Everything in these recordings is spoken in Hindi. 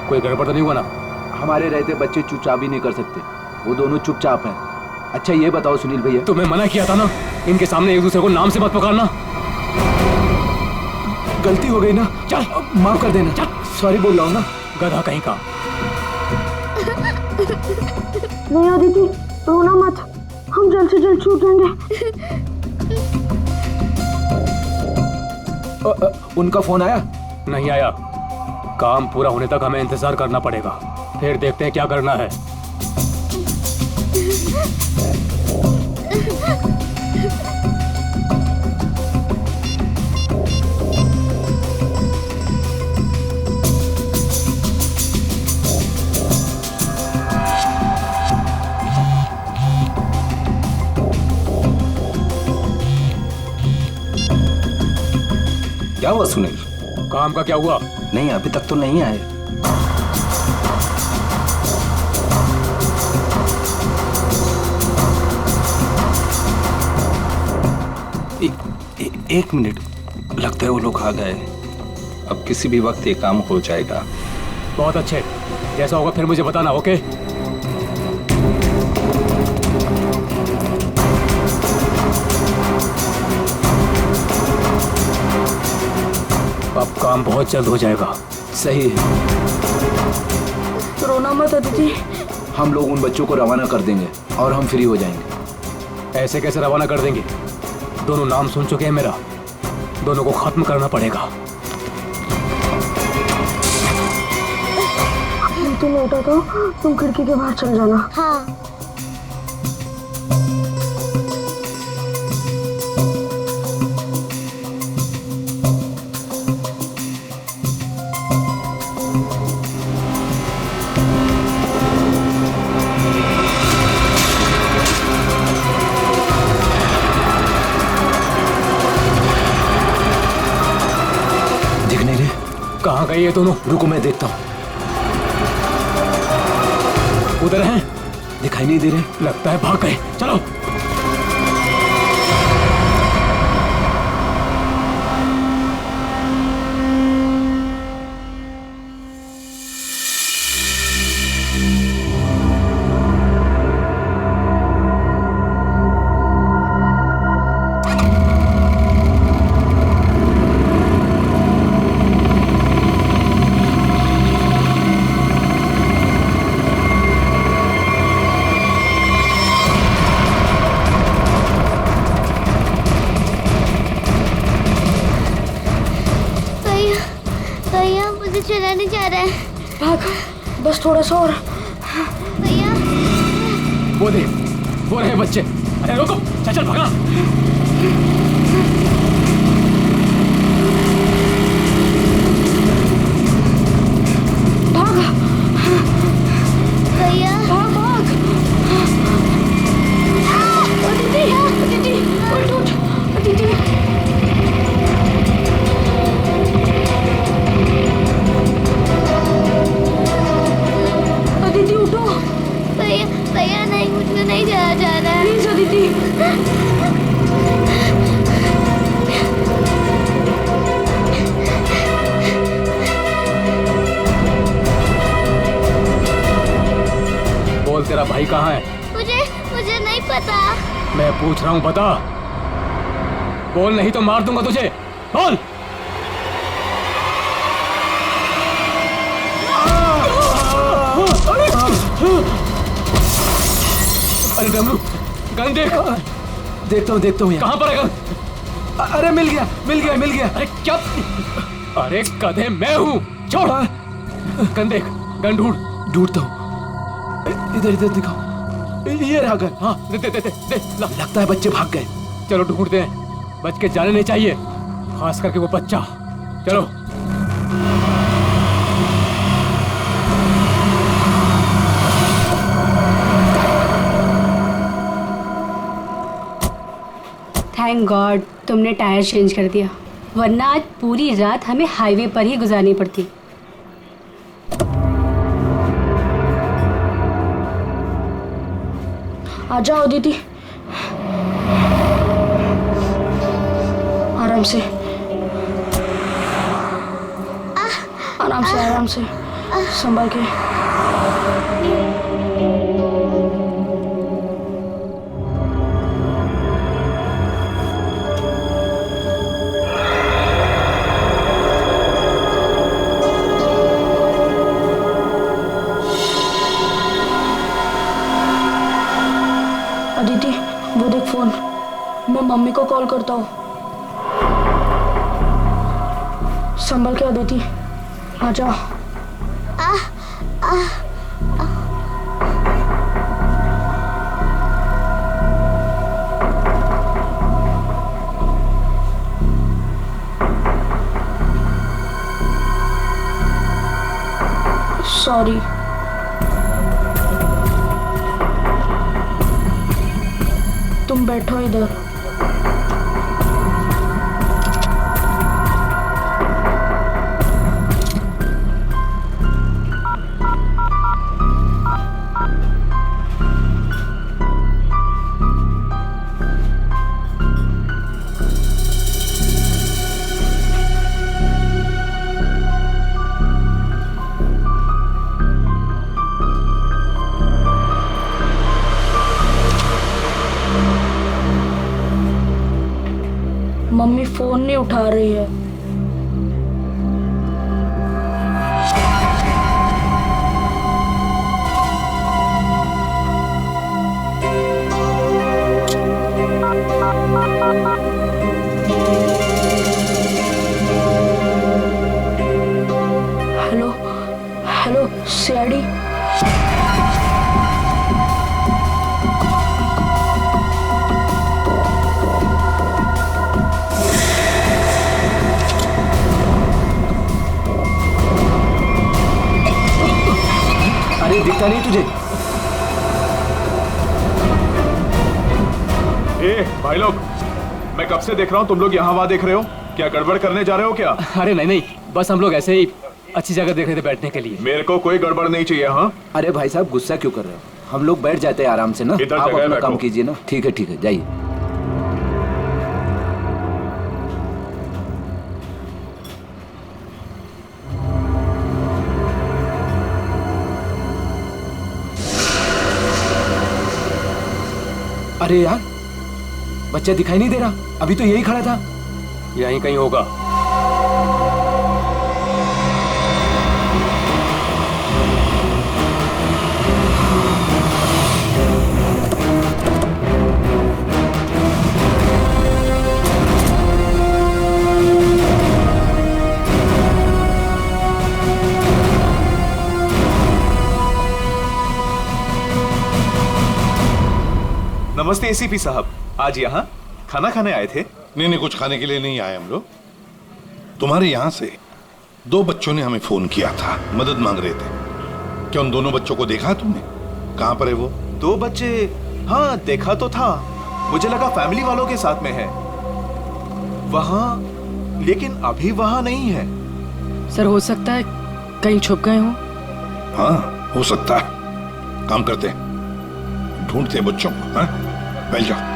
कोई गड़बड़ तो नहीं हुआ ना? हमारे रहते बच्चे चुपचाप भी नहीं कर सकते, वो दोनों चुपचाप हैं। अच्छा ये बताओ सुनील भैया, तुम्हें मना किया था ना इनके सामने एक दूसरे को नाम से मत पुकारना। गलती हो गई ना, चल माफ कर देना। चल। सॉरी बोल रहा हूँ ना। गधा कहीं का। नहीं अदिति, रोना मत, हम जल्द से जल्द छूट जाएंगे। उनका फोन आया? नहीं आया। काम पूरा होने तक हमें इंतजार करना पड़ेगा, फिर देखते हैं क्या करना है। क्या हुआ सुनील? काम का क्या हुआ? नहीं अभी तक तो नहीं आए। एक मिनट, लगता है वो लोग आ गए। अब किसी भी वक्त ये काम हो जाएगा। बहुत अच्छे, जैसा होगा फिर मुझे बताना। ओके अब काम बहुत जल्द हो जाएगा। सही है, रोना मत अदिति। हम लोग उन बच्चों को रवाना कर देंगे और हम फ्री हो जाएंगे। ऐसे कैसे रवाना कर देंगे? दोनों नाम सुन चुके हैं मेरा, दोनों को खत्म करना पड़ेगा। तुम उठा तो तुम खिड़की के बाहर चल जाना। हाँ। कहाँ गए ये दोनों? रुको मैं देखता हूँ। उधर हैं? दिखाई नहीं दे रहे। लगता है भाग गए। चलो। चलाने जा रहा है। भाग, बस थोड़ा सा और। भैया वो देख, वो रहे बच्चे। अरे रुको, चल चल भागा। भाग भैया, भाग भाग। अदिति, अदिति, उठ उठ, अदिति। अदिति उठो। भैया भैया नहीं, मुझे नहीं जाया जा रहा है। प्लीज अदिति। बोल, तेरा भाई कहाँ है? मुझे नहीं पता। मैं पूछ रहा हूँ, बता। बोल, नहीं तो मार दूंगा तुझे। बोल। अरे डमरू, गन देख। देखता हूँ। कहाँ पर है गन? अरे मिल गया। अरे क्या? अरे गधे, मैं हूँ। छोड़। गन देख, गन ढूंढता हूँ। इधर दिखाओ। ये रहा गन। हाँ, दे। लगता है बच्चे भाग गए। चलो ढूंढते हैं, बच के जाने नहीं चाहिए, खास करके वो बच्चा। चलो। थैंक गॉड तुमने टायर चेंज कर दिया, वरना आज पूरी रात हमें हाईवे पर ही गुजारनी पड़ती। आ जाओ दीदी, आराम से, आराम से। संभाल के। अदिति, वो देख फोन। मैं मम्मी को कॉल करता हूँ। संभल के अदिति, आ जाओ। सॉरी। तुम बैठो इधर। मम्मी फोन नहीं उठा रही है। Hello hello CID. अरे दिखता नहीं तुझे? भाई लोग, मैं कब से देख रहा हूँ तुम लोग यहाँ वहाँ देख रहे हो। क्या गड़बड़ करने जा रहे हो क्या? अरे नहीं नहीं, बस हम लोग ऐसे ही अच्छी जगह देख रहे थे बैठने के लिए। मेरे को कोई गड़बड़ नहीं चाहिए। हाँ अरे भाई साहब, गुस्सा क्यों कर रहे हो? हम लोग बैठ जाते हैं आराम से ना। इधर आप जगह अपना बैठो। काम कीजिए ना। ठीक है, जाइए। अरे यार, बच्चा दिखाई नहीं दे रहा। अभी तो यही खड़ा था। यहीं कहीं होगा। नमस्ते एसीपी साहब, आज यहाँ खाना खाने आए थे? नहीं, कुछ खाने के लिए नहीं आए हम लोग। तुम्हारे यहाँ से 2 बच्चों ने हमें फोन किया था, मदद मांग रहे थे। क्या उन दोनों बच्चों को देखा तुमने? कहाँ पर है वो? 2 बच्चे? हाँ देखा तो था। मुझे लगा फैमिली वालों के साथ में है वहाँ, लेकिन अभी वहाँ नहीं है। सर, हो सकता है कहीं छुप गए हों। हाँ हो सकता है। काम करते हैं, ढूंढते हैं बच्चों को। हाँ बैठ जाओ।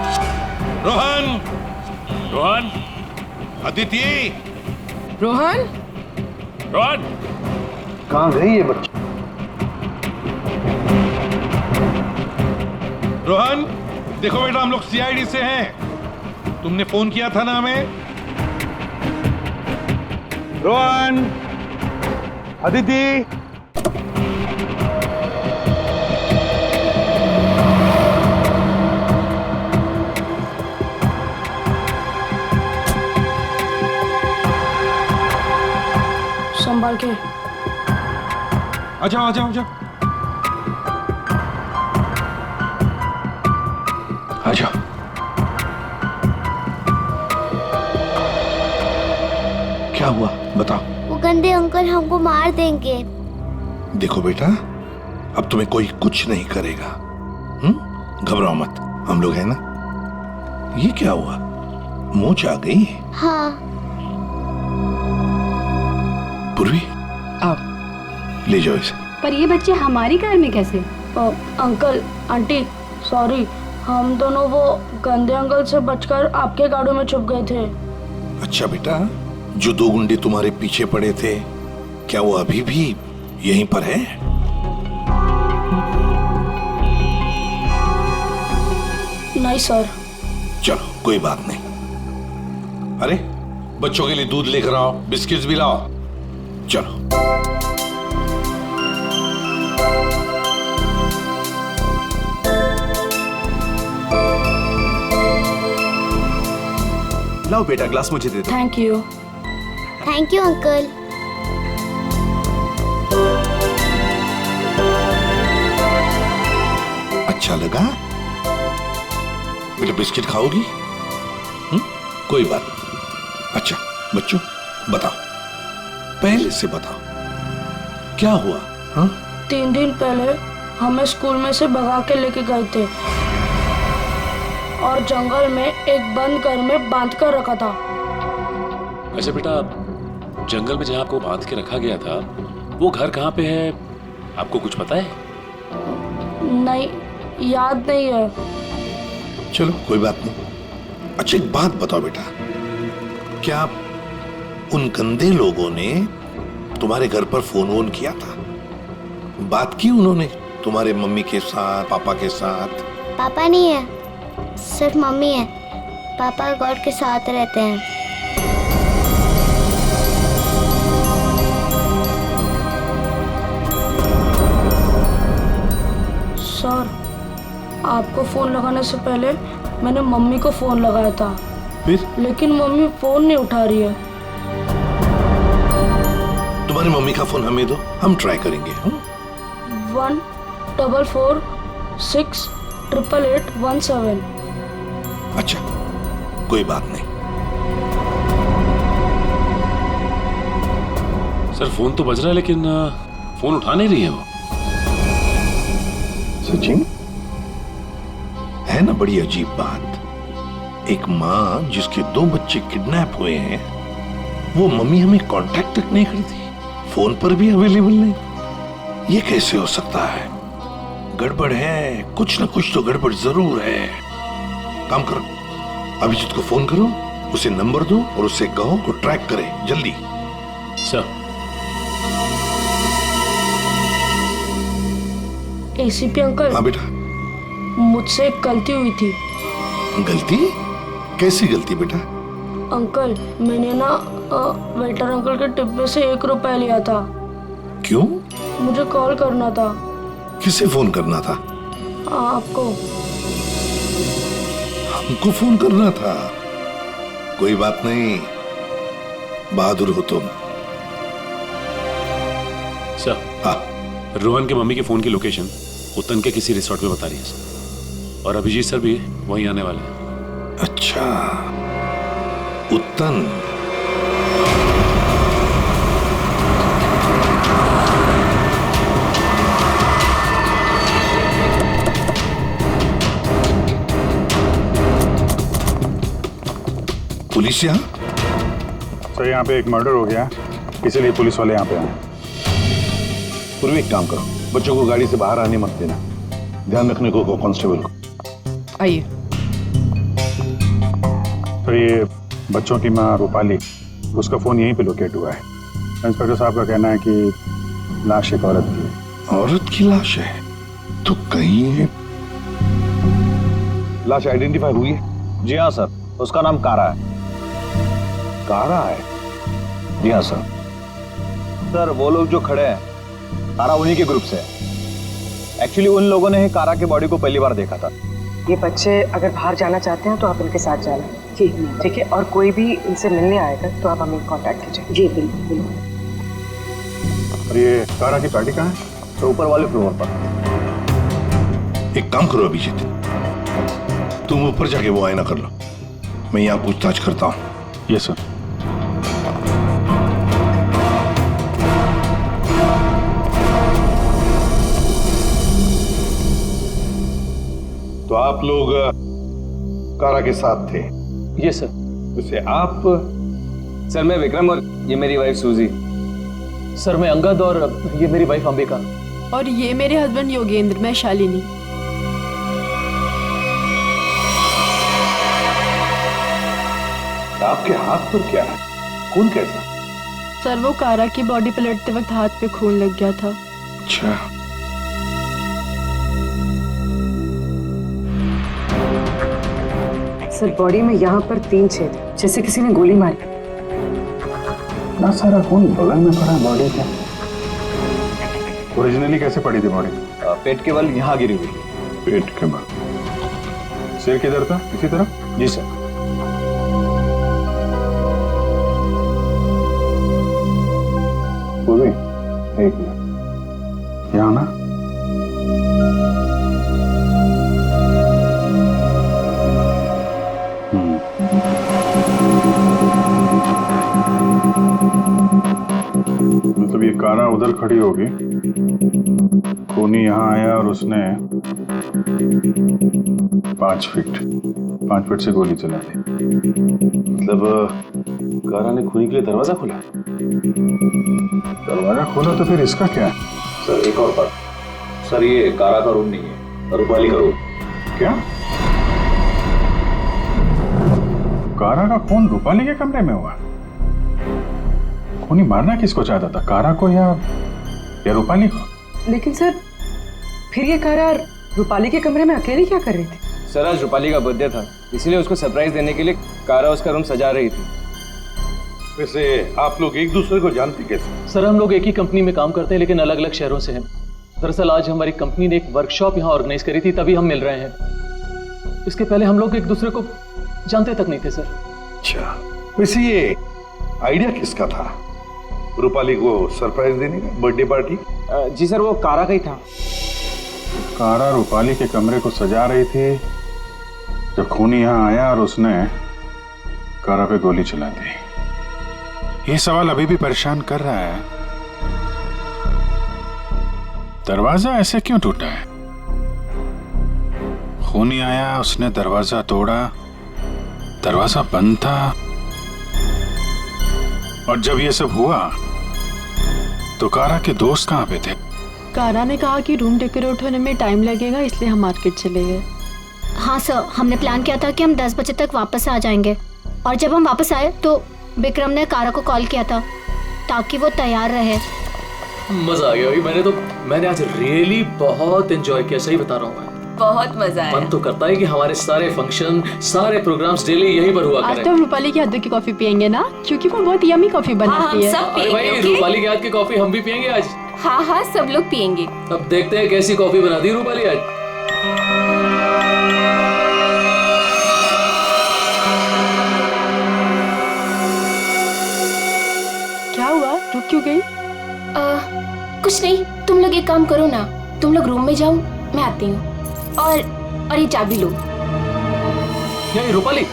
रोहन, अदिति, रोहन, कहाँ गई ये बच्ची? रोहन, देखो बेटा, हम लोग सीआईडी से हैं। तुमने फोन किया था ना हमें? रोहन, अदिति, संभाल के। आ जाओ आ जाओ आ जाओ आ जाओ। क्या हुआ बताओ। वो गंदे अंकल हमको मार देंगे। देखो बेटा, अब तुम्हें कोई कुछ नहीं करेगा। घबराओ मत, हम लोग हैं ना। ये क्या हुआ, मोच आ गई? हाँ। पूर्वी, आओ। ले जाओ इसे। पर ये बच्चे हमारी कार में कैसे? अंकल आंटी सॉरी, हम दोनों वो गंदे अंकल से बचकर आपके गाड़ी में छुप गए थे। अच्छा बेटा, जो 2 गुंडे तुम्हारे पीछे पड़े थे, क्या वो अभी भी यहीं पर है? नहीं सर। चलो कोई बात नहीं। अरे बच्चों के लिए दूध लेकर आओ, बिस्किट्स भी लाओ। चलो। लाओ बेटा, ग्लास मुझे दे दो। Thank you. Thank you uncle. अच्छा लगा? बेटा बिस्किट खाओगी? कोई बात नहीं। अच्छा बच्चों बताओ, पहले से बताओ क्या हुआ? हाँ? 3 दिन पहले हमें स्कूल में से भगा के लेके गए थे और जंगल में एक बंद घर में बांध कर रखा था। वैसे बेटा, जंगल में जहाँ आपको बांध के रखा गया था वो घर कहाँ पे है, आपको कुछ पता है? नहीं, याद नहीं है। चलो कोई बात नहीं। अच्छा एक बात बताओ बेटा, क्या उन गंदे लोगों ने तुम्हारे घर पर फोन वोन किया था? बात की उन्होंने तुम्हारे मम्मी के साथ, पापा के साथ? पापा नहीं है, सिर्फ मम्मी है। पापा गॉड के साथ रहते हैं। सर, आपको फोन लगाने से पहले मैंने मम्मी को फोन लगाया था, फिर? लेकिन मम्मी फोन नहीं उठा रही है। तुम्हारी मम्मी का फोन हमें दो, हम ट्राई करेंगे। 144688817। अच्छा कोई बात नहीं। सर फोन तो बज रहा है लेकिन फोन उठा नहीं रही है वो। सचिन, है ना बड़ी अजीब बात। एक माँ जिसके 2 बच्चे किडनैप हुए हैं, वो मम्मी हमें कांटेक्ट तक नहीं करती, फोन पर भी अवेलेबल नहीं। ये कैसे हो सकता है? गड़बड़ है, कुछ ना कुछ तो गड़बड़ जरूर है। काम करो, अभिजीत को फोन करो, उसे नंबर दो और उसे कहो को ट्रैक करे जल्दी। सर। ACP uncle. हाँ बेटा। मुझसे एक गलती हुई थी। गलती? कैसी गलती बेटा? अंकल, मैंने ना वेटर अंकल के डिब्बे से 1 रुपया लिया था। क्यों? मुझे कॉल करना था। किसे फोन करना था? आपको। हमको फोन करना था? कोई बात नहीं, बहादुर हो तुम। सर। हाँ। रोहन के मम्मी के फोन की लोकेशन उत्तन के किसी रिसोर्ट में बता रही है सर, और अभिजीत सर भी वहीं आने वाले हैं। अच्छा, उत्तन। पुलिस यहाँ? सर यहाँ पे एक मर्डर हो गया, इसीलिए पुलिस वाले यहाँ पे आए। पूर्वी एक काम करो, बच्चों को गाड़ी से बाहर आने मत देना, ध्यान रखने को कांस्टेबल को। आइए। तो ये बच्चों की माँ रूपाली, उसका फोन यहीं पे लोकेट हुआ है। इंस्पेक्टर साहब का कहना है कि लाश एक औरत की है। औरत की लाश है? तो कहीं लाश आइडेंटिफाई हुई है? जी हाँ सर, उसका नाम कारा है। कारा है? जी हाँ सर। सर वो लोग जो खड़े हैं, कारा उन्हीं के ग्रुप से है। एक्चुअली उन लोगों ने ही कारा के बॉडी को पहली बार देखा था। ये बच्चे अगर बाहर जाना चाहते हैं तो आप इनके साथ जाना। जी ठीक है, और कोई भी इनसे मिलने आएगा तो आप हमें कांटेक्ट कीजिए। जी बिल्कुल। और ये कारा की पार्टी कहाँ है? तो ऊपर वाले फ्लोर पर। एक काम करो अभिजीत, तुम ऊपर जाके वो आईना कर लो, मैं यहाँ पूछताछ करता हूँ। Yes sir. तो आप लोग कारा के साथ थे? Yes sir. वैसे आप? सर मैं विक्रम और ये मेरी वाइफ सूजी। सर मैं अंगद और ये मेरी वाइफ अंबिका। और ये मेरे हस्बैंड योगेंद्र, मैं शालिनी। आपके हाथ पर क्या है? खून कैसा? सर वो कारा की बॉडी पलटते वक्त हाथ पे खून लग गया था। अच्छा, सर बॉडी में यहाँ पर 3 छेद हैं, जैसे किसी ने गोली मारी। ना सारा खून बगल में पड़ा बॉडी के। ओरिजिनली कैसे पड़ी थी बॉडी? पेट के बल यहाँ गिरी हुई। पेट के बल। सिर किधर था? इसी तरफ? जी सर। वो भी एक मिनट, यहाँ ना। मतलब ये कारा उधर खड़ी होगी, खूनी यहाँ आया और उसने 5 फीट से गोली चला दी। मतलब कारा ने खूनी के लिए दरवाजा खोला? दरवाजा खोला तो फिर इसका क्या है? सर एक और बात, सर ये कारा का रूम नहीं है, रूपाली का रूम। क्या? कारा का खून रूपाली के कमरे में हुआ? खूनी मारना किसको चाहता था, कारा को या रूपाली को? लेकिन सर फिर ये कारा रूपाली के कमरे में अकेली क्या कर रही थी? सर आज रूपाली का बर्थडे था, इसलिए उसको सरप्राइज देने के लिए कारा उसका रूम सजा रही थी। वैसे आप लोग एक दूसरे को जानते कैसे? सर हम लोग एक ही कंपनी में काम करते हैं लेकिन अलग अलग शहरों से हैं। दरअसल आज हमारी कंपनी ने एक वर्कशॉप यहाँ ऑर्गेनाइज करी थी, तभी हम मिल रहे हैं। इसके पहले हम लोग एक दूसरे को जानते तक नहीं थे सर। अच्छा, वैसे ये आइडिया किसका था, रूपाली को सरप्राइज देने का, बर्थडे पार्टी? जी सर वो कारा का ही था। कारा रूपाली के कमरे को सजा रही थी जब खूनी यहाँ आया और उसने कारा पे गोली चला दी। ये सवाल अभी भी परेशान कर रहा है, दरवाजा ऐसे क्यों टूटा है? खूनी आया, उसने दरवाजा तोड़ा, दरवाजा बंद था, और जब ये सब हुआ तो कारा के दोस्त कहाँ पे थे? कारा ने कहा कि रूम डेकोरेट होने में टाइम लगेगा, इसलिए हम मार्केट चले गए। हाँ सर, हमने प्लान किया था कि हम 10 बजे तक वापस आ जाएंगे, और जब हम वापस आए तो विक्रम ने कारा को कॉल किया था ताकि वो तैयार रहे। मजा आ गया भाई, मैंने आज रियली बहुत एंजॉय किया, सही बता रहा हूँ मैं। बहुत मजा आया। मन तो करता है कि हमारे सारे फंक्शन, सारे प्रोग्राम्स डेली यहीं पर हुआ आज करें। तो रूपाली के हाथ की कॉफी पियेंगे ना, क्योंकि वो बहुत यम्मी कॉफी बनाती है। अरे भाई रूपाली के हाथ की कॉफी हम भी पियेंगे आज। हाँ हाँ सब लोग पियेंगे। अब देखते हैं कैसी कॉफी बनाती है रूपाली आज। क्या हुआ, रुक क्यों गई? कुछ नहीं, तुम लोग एक काम करो ना, तुम लोग रूम में जाओ, मैं आती हूँ। और ये चाबी लो। ये रूपाली,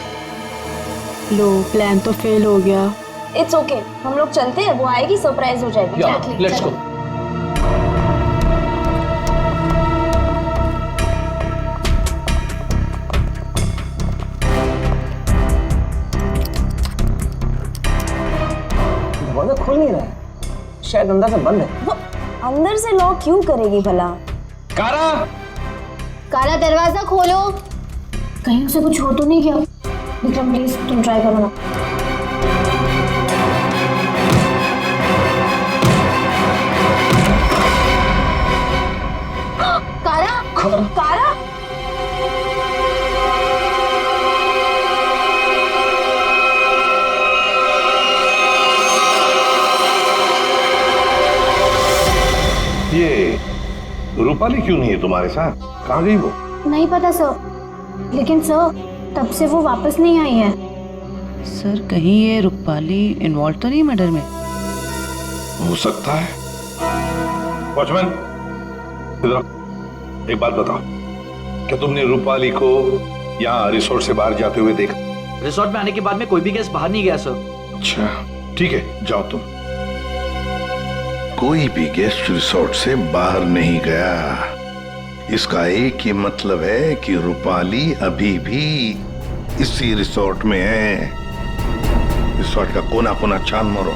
लो प्लान तो फेल हो गया। इट्स ओके, हम लोग चलते हैं, वो आएगी सरप्राइज हो जाएगा। Let's go. दरवाजा खुल नहीं रहा है, शायद अंदर से बंद है। वो अंदर से लॉक क्यों करेगी भला? कारा, कारा दरवाजा खोलो। कहीं उसे कुछ हो तो नहीं गया? विक्रम प्लीज तुम ट्राई करो ना। कारा, कारा ये रूपाली क्यों नहीं है तुम्हारे साथ, कहाँ गई वो? नहीं पता सर, लेकिन सर तब से वो वापस नहीं आई है। सर कहीं ये रूपाली इन्वॉल्व तो नहीं मर्डर में? हो सकता है। वॉचमैन, इधर एक बात बताओ, क्या तुमने रूपाली को यहाँ रिसोर्ट से बाहर जाते हुए देखा? रिसोर्ट में आने के बाद में कोई भी गेस्ट बाहर नहीं गया सर। अच्छा ठीक है, जाओ तुम। कोई भी गेस्ट रिसोर्ट से बाहर नहीं गया, इसका एक ही मतलब है कि रूपाली अभी भी इसी रिसोर्ट में है। रिसोर्ट का कोना कोना छान मारो,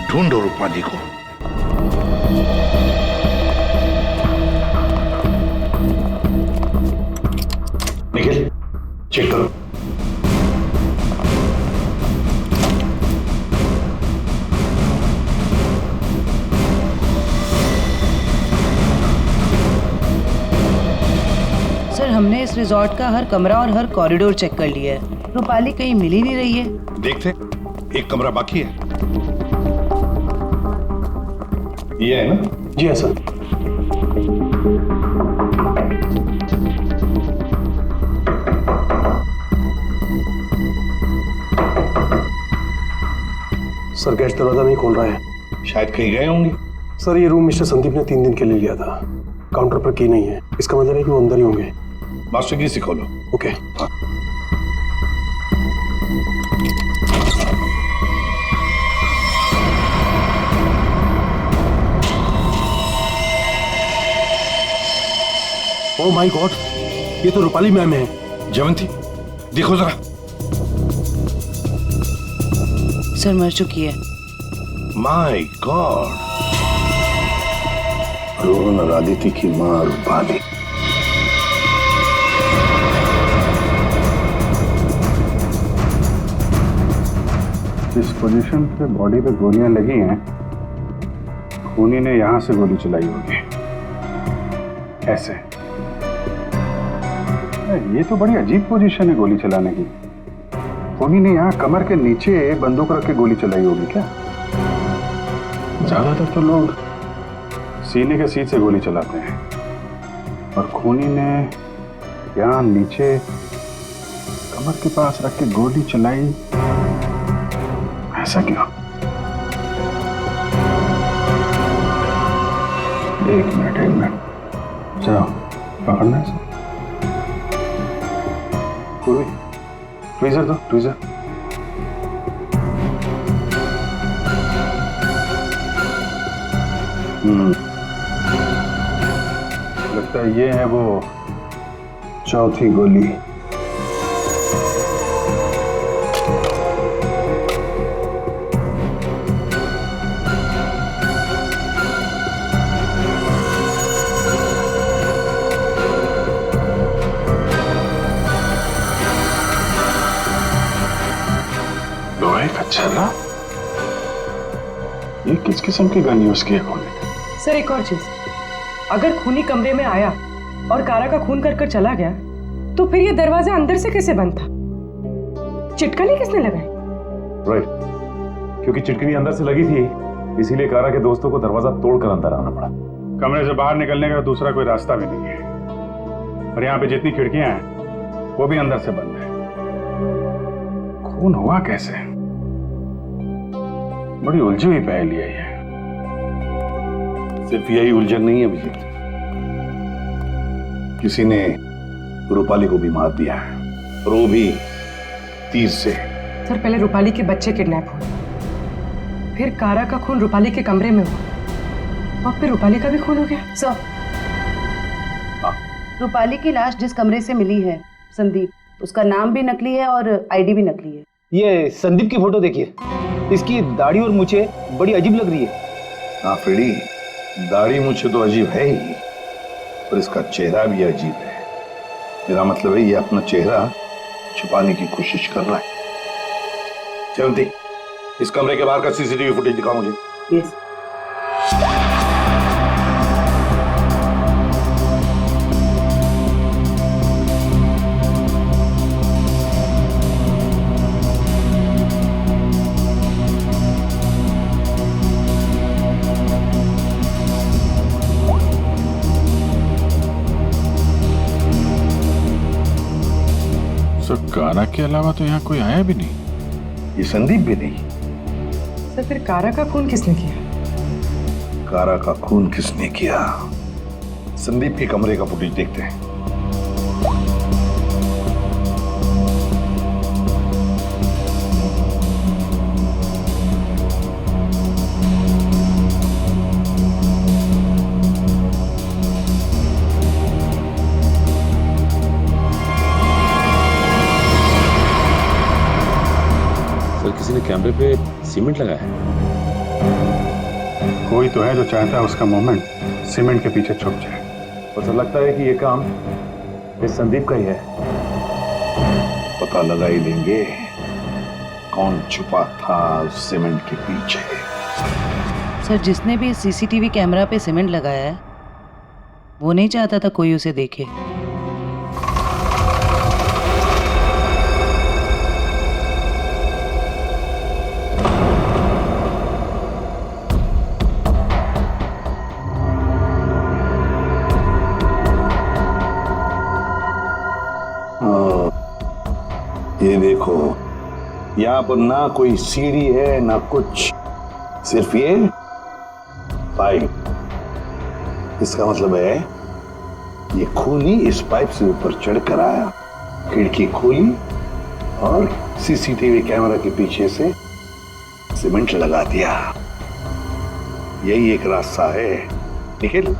ढूंढो रूपाली को। निखिल चेक करो। सर हमने इस रिजॉर्ट का हर कमरा और हर कॉरिडोर चेक कर लिया है। रूपाली कहीं मिल ही नहीं रही है। देखते, एक कमरा बाकी है। ये है ना? जी हाँ सर। सर गेट दरवाजा नहीं खोल रहा है। शायद कहीं गए होंगे। सर ये रूम मिस्टर संदीप ने 3 दिन के लिए लिया था। काउंटर पर की नहीं है, इसका मतलब है कि वो अंदर ही होंगे। मास्टर की से खोलो। ओके। हाँ। ओह माय गॉड, ये तो रूपाली मैम है। जयवंती देखो जरा। सर मर चुकी है। माय गॉड, रोहन और आदित्य की मां रूपाली। जिस पोजीशन पे बॉडी पे गोलियां लगी हैं, खूनी ने यहां से गोली चलाई होगी। ऐसे। ये तो बड़ी अजीब पोजीशन है गोली चलाने की। खूनी ने यहाँ कमर के नीचे बंदूक रख के गोली चलाई होगी क्या? ज्यादातर तो लोग सीने के सीध से गोली चलाते हैं, और खूनी ने यहाँ नीचे कमर के पास रख के गोली चलाई। ऐसा क्यों? एक मिनट चलो पकड़ना है। ट्वीजर दो, ट्वीजर। लगता है ये है वो चौथी गोली। चला, ये किस किस्म की गन यूज किया खूनी ने? सर एक और चीज, अगर खूनी कमरे में आया और कारा का खून कर चला गया, तो फिर ये दरवाजा अंदर से कैसे बंद था? चिटकनी किसने लगाई? राइट, क्योंकि चिटकनी अंदर से लगी थी, इसीलिए कारा के दोस्तों को दरवाजा तोड़कर अंदर आना पड़ा। कमरे से बाहर निकलने का दूसरा कोई रास्ता भी नहीं है, और यहाँ पे जितनी खिड़कियां हैं वो भी अंदर से बंद है। खून हुआ कैसे? बड़ी उलझी हुई पहेली है ये। सिर्फ यही उलझन नहीं है अभिजीत, किसी ने रूपाली को भी मार दिया है, और वो भी तीर से। सर पहले रूपाली के बच्चे किडनैप हुए, फिर कारा का खून रूपाली के कमरे में हुआ, और फिर रूपाली का भी खून हो गया। सर रूपाली की लाश जिस कमरे से मिली है, संदीप, उसका नाम भी नकली है और आईडी भी नकली है। ये संदीप की फोटो देखिए, इसकी दाढ़ी और मूछें बड़ी अजीब लग रही है। हाँ फ्रेडी, दाढ़ी मूछें तो अजीब है ही, पर इसका चेहरा भी अजीब है। मेरा मतलब है ये अपना चेहरा छुपाने की कोशिश कर रहा है। जयवंती, इस कमरे के बाहर का सीसीटीवी फुटेज दिखाओ मुझे। यस। कारा के अलावा तो यहाँ कोई आया भी नहीं। ये संदीप भी नहीं। सर फिर कारा का खून किसने किया? कारा का खून किसने किया? संदीप के कमरे का फुटेज देखते हैं। किसी ने कैमरे पे सीमेंट लगाया है। कोई तो है जो चाहता है उसका मूवमेंट सीमेंट के पीछे छुप जाए। और तो लगता है कि ये काम इस संदीप का ही है। पता लगा ही लेंगे कौन छुपा था उस सीमेंट के पीछे। सर जिसने भी सीसीटीवी कैमरा पे सीमेंट लगाया है, वो नहीं चाहता था कोई उसे देखे। ये देखो, यहाँ पर ना कोई सीढ़ी है ना कुछ, सिर्फ ये पाइप। इसका मतलब है ये खूनी इस पाइप से ऊपर चढ़कर आया, खिड़की खोली और सीसीटीवी कैमरा के पीछे से सीमेंट लगा दिया। यही एक रास्ता है। निखिल,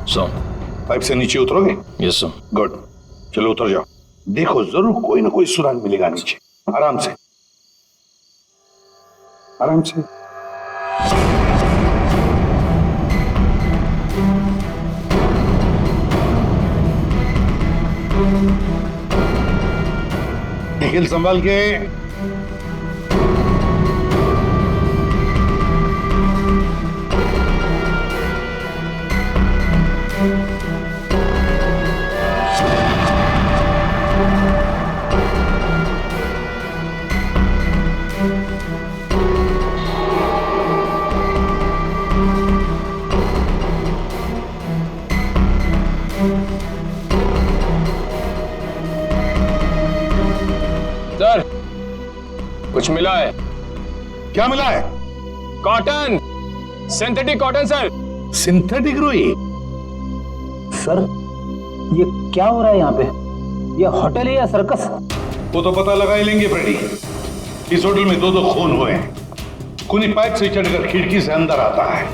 पाइप से नीचे उतरोगे? Yes sir. गुड, चलो उतर जाओ। देखो जरूर कोई ना कोई सुराग मिलेगा नीचे। आराम से, आराम से। निखिल संभाल के। सर, कुछ मिला है। क्या मिला है? Cotton, synthetic cotton sir. Synthetic रुई? सर, ये क्या हो रहा है यहाँ पे? ये होटल है या सर्कस? वो तो पता लगा ही लेंगे फ्रेडी। इस होटल में दो खून हुए हैं। खूनी पाइप से चढ़कर खिड़की से अंदर आता है,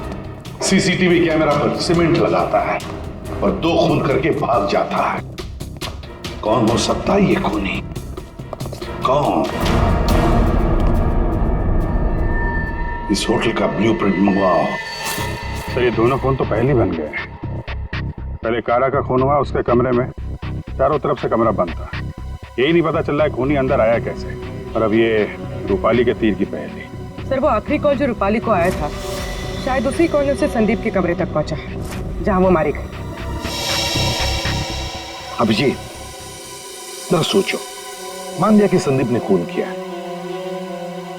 सीसीटीवी कैमरा पर सीमेंट लगाता है और 2 खून करके भाग जाता है। कौन हो सकता है ये खूनी? कौन? इस होटल का ब्लूप्रिंट मंगवाओ। सर, ये दोनों खून तो पहले ही बन गए। पहले कारा का खून हुआ, उसके कमरे में चारों तरफ से कमरा बंद था। यही नहीं पता चल रहा है खूनी अंदर आया कैसे। और अब ये रूपाली के तीर की पहेली। सर, वो आखिरी कॉल जो रूपाली को आया था, शायद उसी कॉल ने उसे संदीप के कमरे तक पहुंचा, जहां वो मारी गई। अभिजीत, जरा सोचो, मान लिया कि संदीप ने खून किया,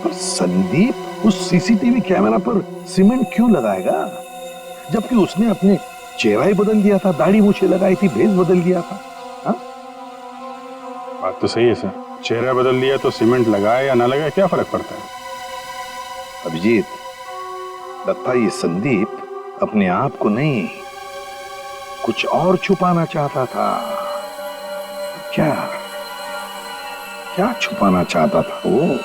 पर संदीप उस सीसीटीवी कैमरा पर सीमेंट क्यों लगाएगा, जबकि उसने अपने चेहरा ही बदल दिया था, दाढ़ी मूछें लगाई थी, भेष बदल दिया था। हा? बात तो सही है सर, चेहरा बदल दिया तो सीमेंट लगाए या ना लगाए क्या फर्क पड़ता है? अभिजीत, लगता है ये संदीप अपने आप को नहीं, कुछ और छुपाना चाहता था। क्या क्या छुपाना चाहता था वो?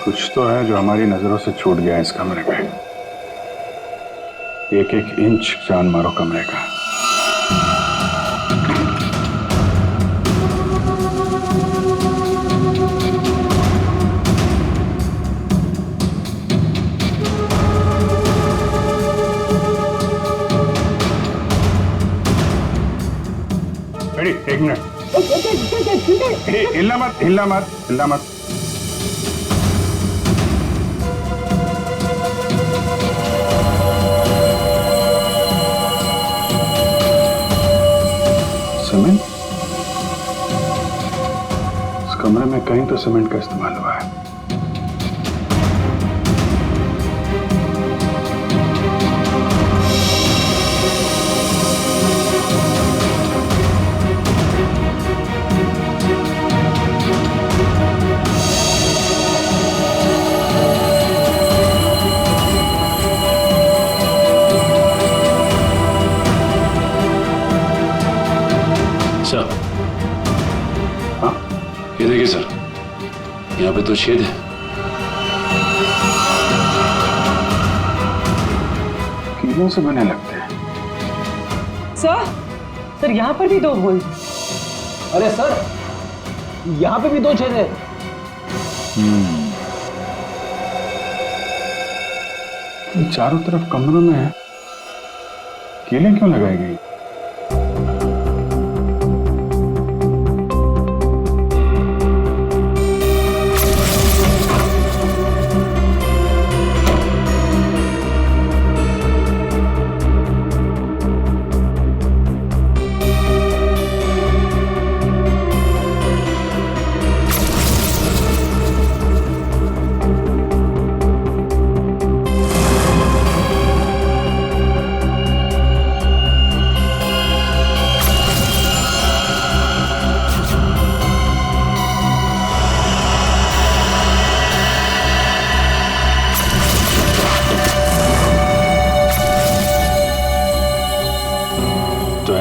कुछ तो है जो हमारी नजरों से छूट गया इस कमरे में। एक एक इंच जान मारो कमरे का। एक मिनट, हिलना मत, हिलना मत, हिलना मत। सीमेंट? इस कमरे में कहीं तो सीमेंट का इस्तेमाल हुआ है। सर, हाँ, ये देखिए सर, यहाँ पे तो छेद है। कीलों से बने लगते हैं। सर, यहाँ पर भी 2 होल। अरे सर, यहाँ पे भी 2 छेद है। चारों तरफ कमरों में कीलें क्यों लगाई गई?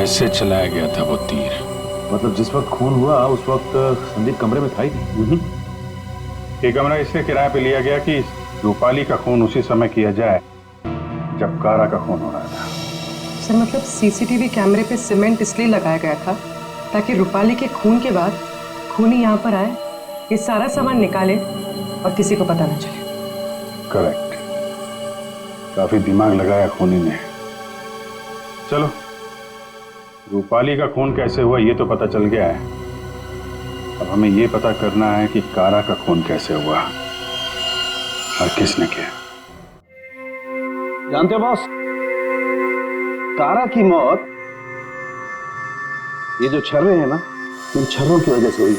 कैसे चलाया गया था वो तीर? मतलब जिस वक्त खून हुआ उस वक्त संदीप कमरे में था ही नहीं। ये कमरा इसलिए किराए पे लिया गया कि रूपाली का खून उसी समय किया जाए जब कारा का खून हो रहा था। सर मतलब सीसीटीवी कैमरे पे सीमेंट इसलिए लगाया गया था ताकि रूपाली के खून के बाद खूनी यहाँ पर आए, ये सारा सामान निकाले और किसी को पता न चले। करेक्ट, काफी दिमाग लगाया खूनी ने। चलो, रूपाली का खून कैसे हुआ ये तो पता चल गया है। अब हमें ये पता करना है कि कारा का खून कैसे हुआ और किसने किया। जानते हो बॉस, कारा की मौत ये जो छर्रे हैं ना, इन छर्रों की वजह से हुई।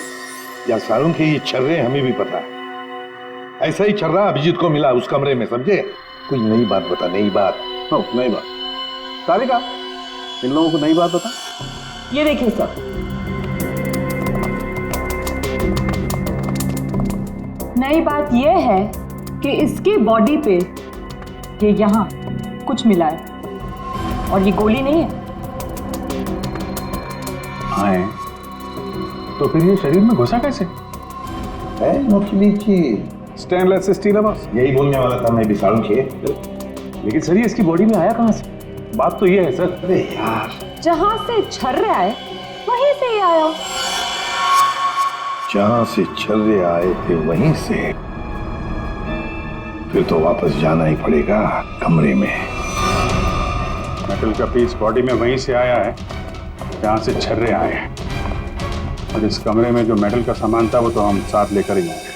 या सारों के ये छर्रे हमें भी पता है। ऐसा ही छर्रा अभिजीत को मिला उस कमरे में, समझे? कोई नई बात बता, नई बात। नई बात। सारिका, इन लोगों को नई बात बता। ये देखिए सर, नई बात ये है कि इसकी बॉडी पे ये यहाँ कुछ मिला है और ये गोली नहीं है। आए तो फिर ये शरीर में घुसा कैसे? है नोटली की स्टेनलेस स्टील है बॉस। यही बोलने वाला था मैं भी सारुण के। लेकिन सर ये इसकी बॉडी में आया कहां से? बात तो ये है सर। अरे यार, जहां से छर्रे आए वहीं से ही आया। जहां से छर्रे आए थे वहीं से, फिर तो वापस जाना ही पड़ेगा कमरे में। मेटल का पीस बॉडी में वहीं से आया है जहां से छर्रे आए हैं, और इस कमरे में जो मेटल का सामान था वो तो हम साथ लेकर ही आए।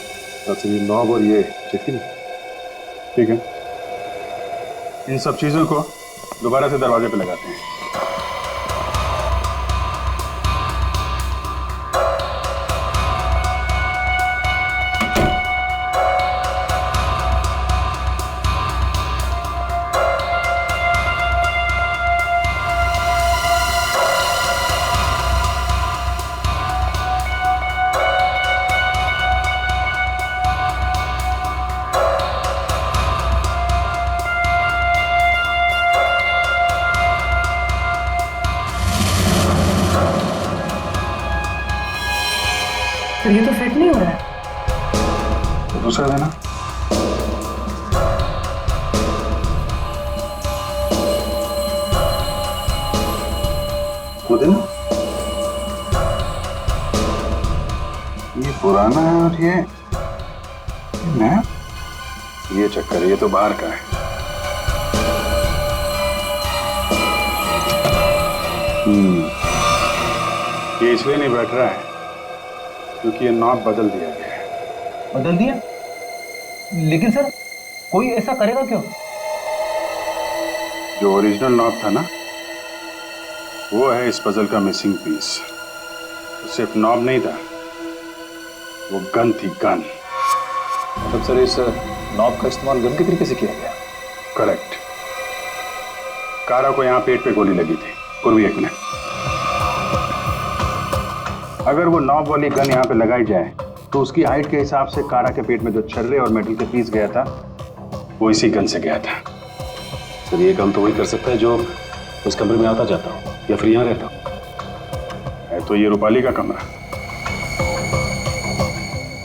तो ये नॉब और ये चिट्ठी, ठीक है, इन सब चीजों को दोबारा से दरवाजे पे लगाते हैं। तो ये तो फिट नहीं हो रहा है। तो दूसरा देना। वो देना। ये पुराना है और ये नया। ये चक्कर, ये तो बाहर का है। ये इसलिए नहीं बैठ रहा है क्योंकि ये नॉब बदल दिया गया है। बदल दिया? लेकिन सर कोई ऐसा करेगा क्यों? जो ओरिजिनल नॉब था ना, वो है इस पजल का मिसिंग पीस। सिर्फ नॉब नहीं था, वो गन थी, गन। मतलब सर इस नॉब का इस्तेमाल गन के तरीके से किया गया? करेक्ट। कारा को यहाँ पेट पे गोली लगी थी। पूर्वी, एक मिनट। अगर वो नॉब वाली गन यहाँ पे लगाई जाए तो उसकी हाइट के हिसाब से कारा के पेट में जो छर्रे और मेटल के पीस गया था वो इसी गन से गया था। सर ये काम तो वही कर सकता है जो उस कमरे में आता जाता हो या फिर यहाँ रहता हो। है तो ये रूपाली का कमरा,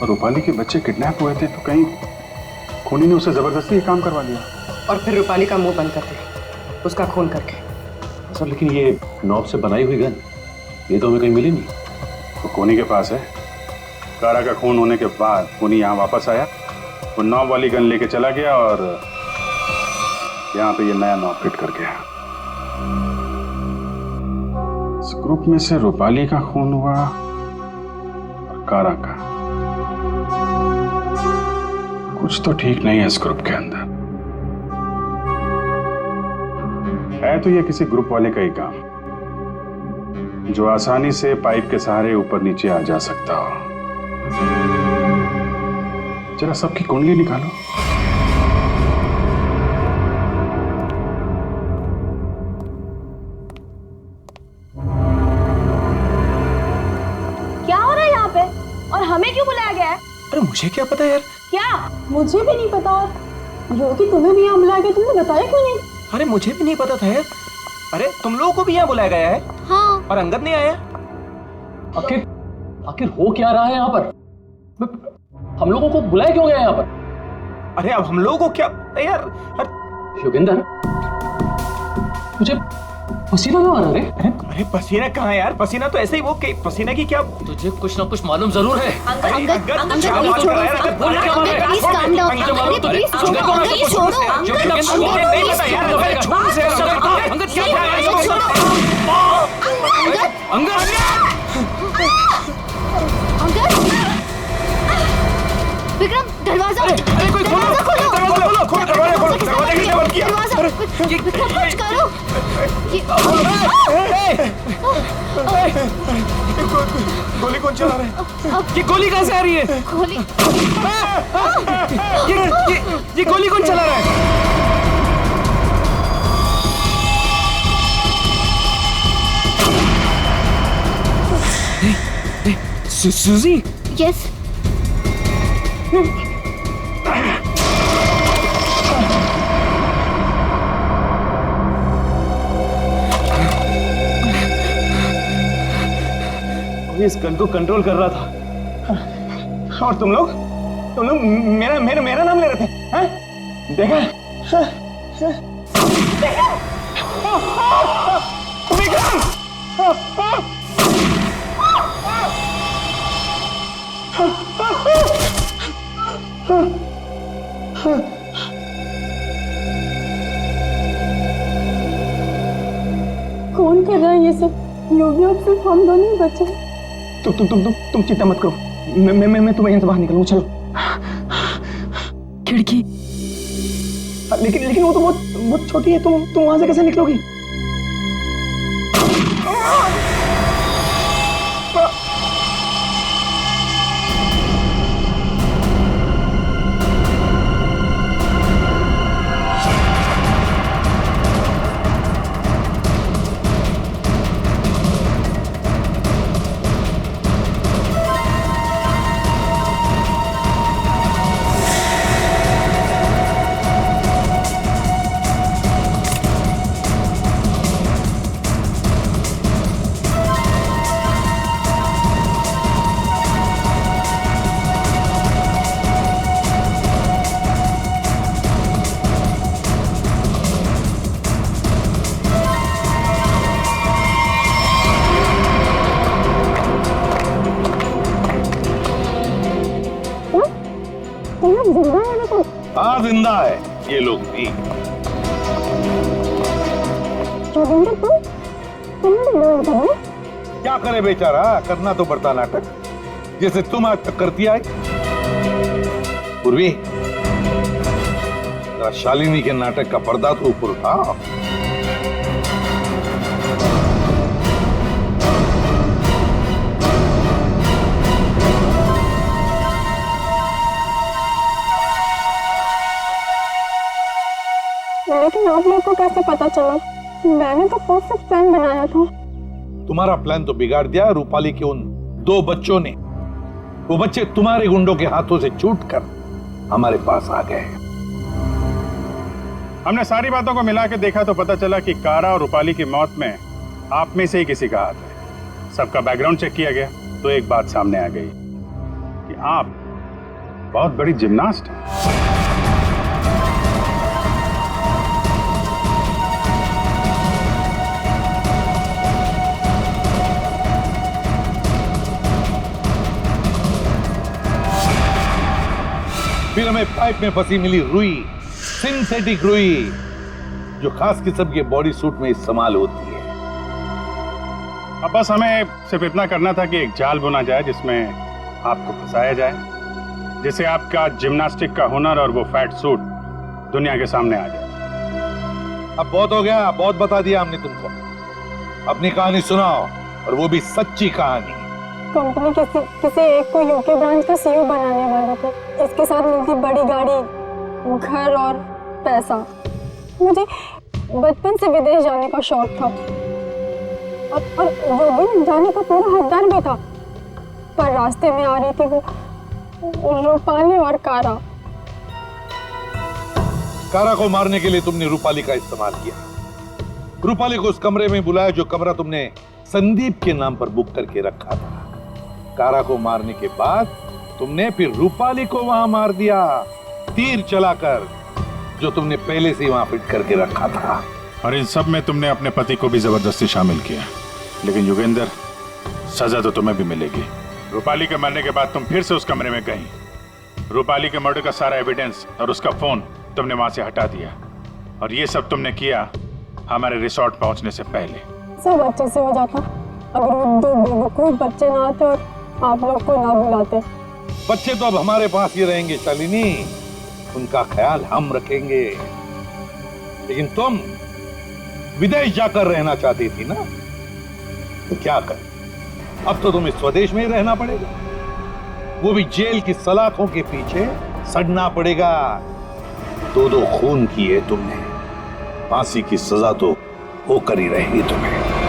और रूपाली के बच्चे किडनैप हुए थे तो कहीं खूनी ने उसे जबरदस्ती ये काम करवा दिया और फिर रूपाली का मुंह बंद कर दिया उसका खून करके। सर लेकिन ये नॉब से बनाई हुई गन, ये तो हमें कहीं मिली नहीं। तो खूनी के पास है। कारा का खून होने के बाद खूनी यहाँ वापस आया, वो नॉब वाली गन लेके चला गया और यहाँ पे ये नया नॉब फिट कर गया। इस ग्रुप में से रूपाली का खून हुआ और कारा का। कुछ तो ठीक नहीं है इस ग्रुप के अंदर। है तो ये किसी ग्रुप वाले का ही काम जो आसानी से पाइप के सहारे ऊपर नीचे आ जा सकता हो। जरा सबकी कुंडली निकालो। क्या हो रहा है यहाँ पे और हमें क्यों बुलाया गया है? अरे मुझे क्या पता यार। क्या? मुझे भी नहीं पता। और रोकी, तुम्हें भी यहाँ बुलाया गया, तुमने बताया क्यों नहीं? अरे मुझे भी नहीं पता था यार। अरे तुम लोगों को भी यहाँ बुलाया गया है? हाँ, और अंगद नहीं आया? आखिर आखिर हो क्या रहा है यहाँ पर? हम लोगों को बुलाया क्यों गया यहाँ पर? अरे अब हम लोगों को क्या यार? योगेंद्र, मुझे पसीना क्यों आ रहा है? अरे पसीना कहाँ यार? पसीना तो ऐसे ही वो पसीना की क्या? तुझे कुछ ना कुछ मालूम जरूर है। विक्रम, दरवाजा खोलो। विक्रम, कुछ करो। गोली कौन चला रहा है? ये गोली कहाँ से आ रही है? गोली ये गोली कौन चला रहा है? सूजी? यस। इस गन को कंट्रोल कर रहा था और तुम लोग मेरा नाम ले रहे थे, हैं? देखा? कौन कर रहा है ये सब? योगी, अब सिर्फ हम दोनों ही बचे। तुम चिंता मत करो, मैं तुम्हें यहाँ से बाहर निकलूंगा। चलो। खिड़की। लेकिन वो तो बहुत छोटी है, तुम वहां से कैसे निकलोगी? हाँ, जिंदा है ये लोग भी। क्या करे बेचारा, करना तो पड़ता नाटक, जैसे तुम आज तक करती आई। पूर्वी, जरा शालिनी के नाटक का पर्दा तो ऊपर उठाओ। लेकिन आप लोग को कैसे पता चला? मैंने तो परफेक्ट प्लान बनाया था। तुम्हारा प्लान तो बिगाड़ दिया रूपाली के उन 2 बच्चों ने। वो बच्चे तुम्हारे गुंडों के हाथों से छूटकर हमारे पास आ गए। हमने सारी बातों को मिला के देखा तो पता चला कि कारा और रूपाली की मौत में आप में से ही किसी का हाथ है। सबका बैकग्राउंड चेक किया गया तो एक बात सामने आ गई कि आप बहुत बड़ी जिम्नास्ट हैं। फिर हमें पाइप में फंसी मिली रुई, सिंथेटिक रुई, जो खास किस्म के बॉडी सूट में इस्तेमाल होती है। अब बस हमें सिर्फ इतना करना था कि एक जाल बुना जाए जिसमें आपको फंसाया जाए, जिससे आपका जिम्नास्टिक का हुनर और वो फैट सूट दुनिया के सामने आ जाए। अब बहुत हो गया, बहुत बता दिया हमने तुमको। अपनी कहानी सुनाओ, और वो भी सच्ची कहानी। कंपनी किसी एक को यूके ब्रांच का सीईओ बनाने वाले थे, जिसके साथ मिलती बड़ी गाड़ी, घर और पैसा। मुझे बचपन से विदेश जाने का शौक था और वो भी जाने का पूरा हकदार भी था, पर रास्ते में आ रही थी वो रूपाली और कारा। कारा को मारने के लिए तुमने रूपाली का इस्तेमाल किया। रूपाली को उस कमरे में बुलाया जो कमरा तुमने संदीप के नाम पर बुक करके रखा था। कारा को मारने के बाद तुमने फिर रूपाली को वहां मार दिया, तीर चलाकर, जो तुमने पहले से वहां फिट करके रखा था। और इन सब में तुमने अपने पति को भी जबरदस्ती शामिल किया। लेकिन योगेंद्र, सजा तो तुम्हें भी मिलेगी। रूपाली के मरने के बाद तुम फिर से उस कमरे में गई। रूपाली के मर्डर का सारा एविडेंस और उसका फोन तुमने वहां से हटा दिया। और ये सब तुमने किया हमारे रिसोर्ट पहुंचने से पहले। सब अच्छे से हो जाता अगर वो दो बेवकूफ बच्चे ना आते और आप लोग को ना बुलाते। बच्चे तो अब हमारे पास ही रहेंगे शालिनी, उनका ख्याल हम रखेंगे। लेकिन तुम विदेश जाकर रहना चाहती थी ना, तो क्या कर, अब तो तुम्हें स्वदेश में ही रहना पड़ेगा, वो भी जेल की सलाखों के पीछे सड़ना पड़ेगा। दो खून किए तुमने, फांसी की सजा तो होकर ही रहेगी तुम्हें।